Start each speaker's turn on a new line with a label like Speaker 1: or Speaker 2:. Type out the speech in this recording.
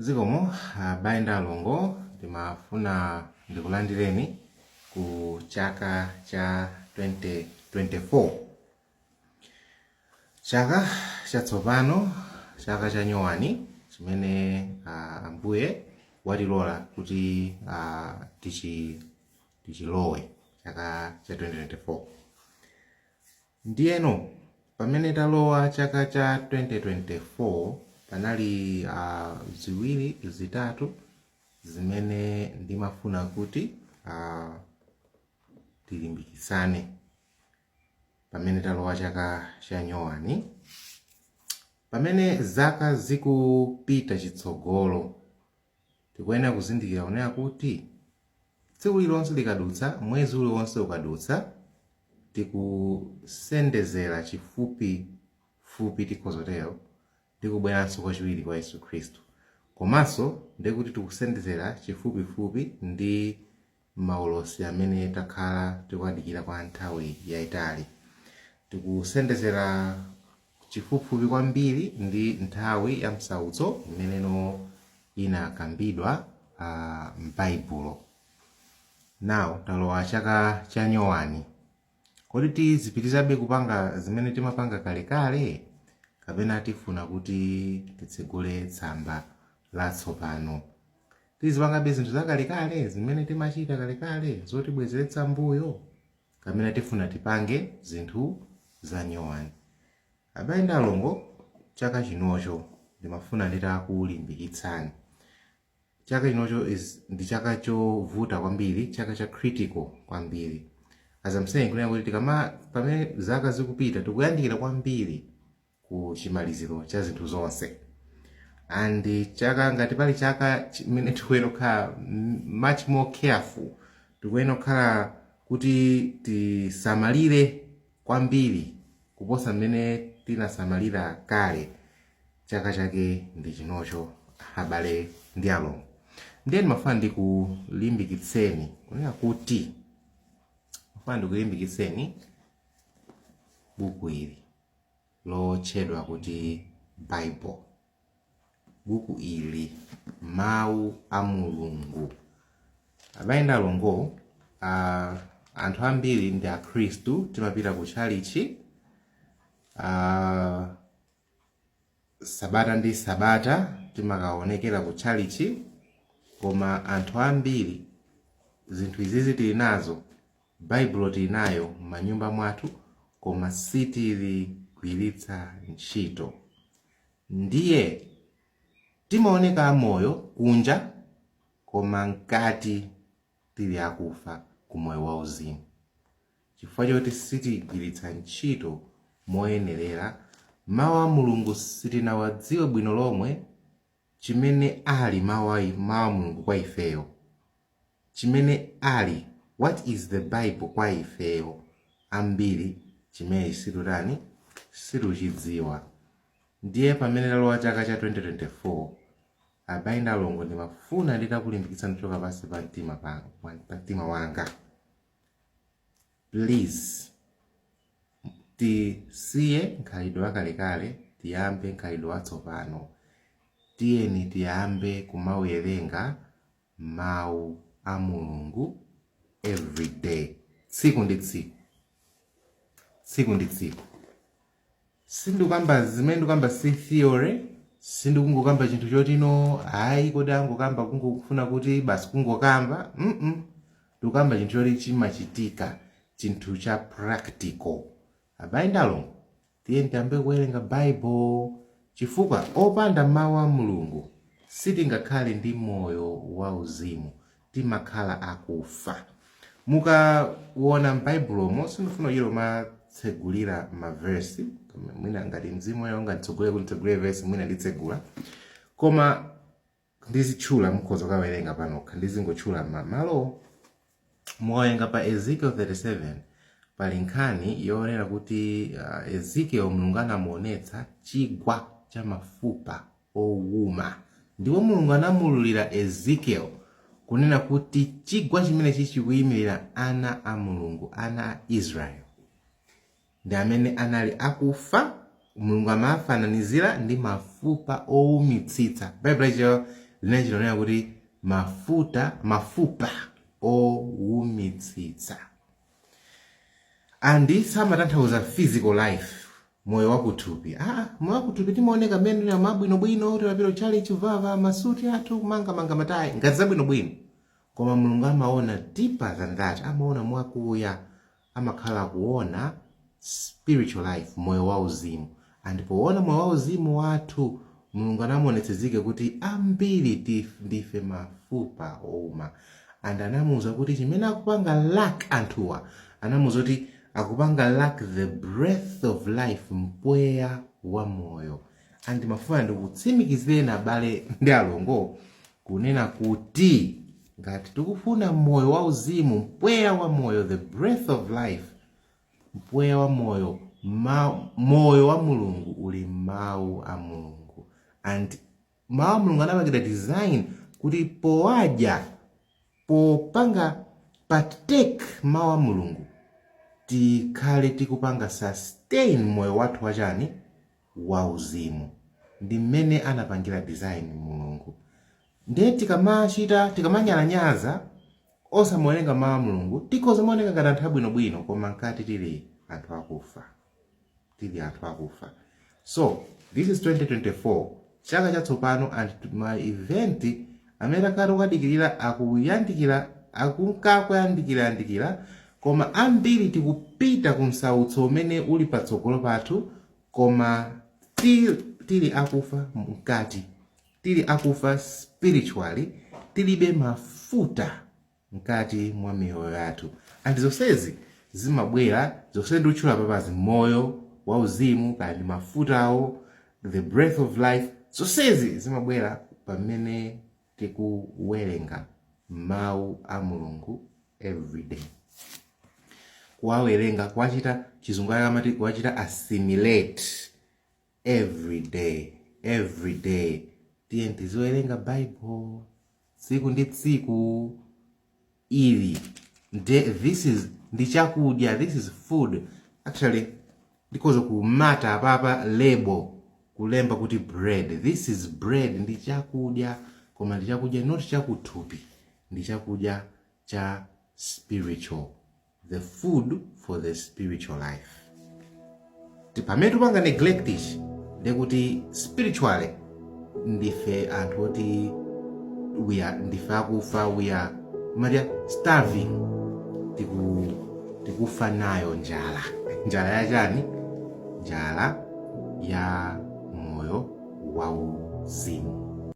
Speaker 1: Zikomo bayenda longo ndimafuna ndikulandireni ku chaka cha 2024. Chaka chatsopano, chaka cha nyowani chimene ambuye watilola kuti tichilowe chaka cha 2024. Ndiyeno pamene talowa chaka cha 2024 panali ziwiri zitatu zimene ndimafuna kuti tilimbikitsane pamene talowa chaka cha nyowani. Pamene zaka zikupita chitsogolo tikuyenera kuzindikira kunena kuti tsiku lilonse likadutsa, mwezi uliwonse ukadutsa, tikusendezera chifupi tikhozotero tikubweranso kwachiwiri kwa Yesu Khristu. Komanso ndikuti tikusendezera chifupi ndi maulosi amene takhala tikuyadikira kwa nthawi yayitali. Tikusendezera chifupi kwambiri ndi nthawi ya msautso imeneno inakambidwa m'Baibulo. Now talowa chaka cha nyowani. Kodi tizipitirizabe kupanga zimene timapanga kalekale kapena tifuna kuti titsegule tsamba latsopano? Tizipangabe zinthu zakalekale zimene timachita kalekale zotibwezeretsa mbuyo kapena tifuna tipange zinthu za nyowani? Abayenda longo, chaka chinocho ndimafuna nditakulimbikitsani. Chaka chinocho ndi chaka chovuta kwambiri, chaka cha critical kwambiri. As I'm saying, kunena kuti pamene zaka zikupita tikuyandikira kwambiri ku chimaliziro cha zinthu zonse. And chaka ngati pali chaka chimene tikuyenera kukhala much more careful, tikuyenera kukhala kuti tisamalire kwambiri kuposa mmene tinasamalira kale. Chaka chake ndi chinocho, abale ndi alongo. Ndiye ndimafuna ndikulimbikitseni kunena kuti ndikulimbikitseni buku ili lotchedwa kuti Baibulo. Buku ili mawu a Mulungu. Abayenda longo, anthu ambiri ndi akhristu timapita ku chalichi sabata ndi sabata timakaonekera ku chalichi, koma anthu ambiri zinthu izizi tili nazo, Baibulo tili nayo m'manyumba mwathu, koma sitiligwiritsa ntchito. Ndiye timaoneka moyo kunja, koma mkati tili akufa ku moyo wauzimu. Chifukwa choti sitigwiritsa ntchito moyenerera mawu a Mulungu, sitinawadziwe bwino lomwe chimene ali mawu a Mulungu kwa ifeyo. Chimene ali, what is the Bible kwa ifeyo, ambiri chimene situchidziwa. Ndiye pamene talowa chaka cha 2024, abayenda longo ndimafuna nditakulimbikitsani kuchoka pansi pa mtima wanga. Please, tisiye nkhalidwe wakalekale, tiyambe nkhalidwe watsopano. Tiyeni tiyambe kumawerenga mawu a Mulungu every day, tsiku ndi tsiku. Sindikamba zimene ndikamba si theory, sindikungokamba chinthu choti ayi kodi angokamba kungofuna kuti basi kungokamba. Ndikamba chinthu choti chimachitika, chinthu cha practical. Abayenda longo, tiyeni tiyambe kuwerenga Bible, chifukwa opanda mawu a Mulungu sitingakhale ndi moyo wauzimu, timakhala akufa. Mukaona m'Baibulomo, sindifuna chiro matsegulira maversi, mwina ngati mzimu wayo ngatitsogolere kuti tsegulire verse mwina nditsegula, koma ndizitchula mukhoza kuwerenga panokha, ndizingotchula malo. Mukawerenga pa Ezekiel 37 pali nkhani yonena kuti Ezekiel Mulungu anamuonetsa chigwa cha mafupa owuma. Ndiwo Mulungu anamululira Ezekiel kunena kuti chigwa chimene chikuyimirira ana a Mulungu, ana a Israel, ndi amene anali akufa. Mulungu amafananizira ndi mafupa owumitsitsa. Bible linene chinonena kuti mafupa owumitsitsa. Andi samatanthauza physical life, moyo wakuthupi. Moyo wakuthupi timaoneka mmene mabwinobwino kuti mapiro chali chivava masuti athu kumanga matayi ngati zabwinobwino, koma Mulungu amaona deeper than that. Amaona mwakuya, amakhala kuona spiritual life, moyo wauzimu. And poona moyo wauzimu wathu Mulungu anamuonetsezike kuti ambiri ndife mafupa ouma. And anamuuza kuti chimene akupanga lack anthuwa, anamuuza kuti akupanga lack the breath of life, mpweya wa moyo. And mafuna ndikutsimikizire na abale ndi alongo kunena kuti ngati tikufuna moyo wauzimu, mpweya wa moyo, the breath of life, mpweya wa moyo, moyo wa Mulungu uli mawu a Mulungu. And mawu a Mulungu anapangidwa design kuti powadya, popanga partake mawu a Mulungu, tikhale tikupanga sustain moyo wathu wachani wauzimu. Ndi mmene anapangira design Mulungu. Ndiye tikamanyalanyaza osamuwerenga mawu a Mulungu, tikhoza muoneka ngati anthu abwinobwino, koma nkati tili anthu akufa. So this is 2024, chaka chatsopano, and my event amene akati ukadikirira akuyandikira, koma ambiri tikupita kumsautso umene uli patsogolo pathu, koma tili akufa mkati, tili akufa spiritually, tilibe mafuta mkati mwa miyoyo yathu. And zonsezi zimabwera, zonse ndikutchula papazi, moyo wauzimu kandi mafutawo, the breath of life, zonsezi zimabwera pamene tikuwerenga mawu a Mulungu every day. Kuwawerenga kwachita chizungu amati kwachita assimilate every day. Tiye tiziwerenga Bible tsiku ndi tsiku ili. This is ndi chakudya, this is food. Actually ndikozo kumata papa label kulemba kuti bread. This is bread, ndi chakudya, koma ndi chakudya not chakuthupi, ndi chakudya cha spiritual, the food for the spiritual life. Tipamene tupanga neglect ichi, ndekuti spiritually ndife anthu oti ndife akufa, we are starving, tikufa nayo njala ya chani? Njala ya moyo wauzimu.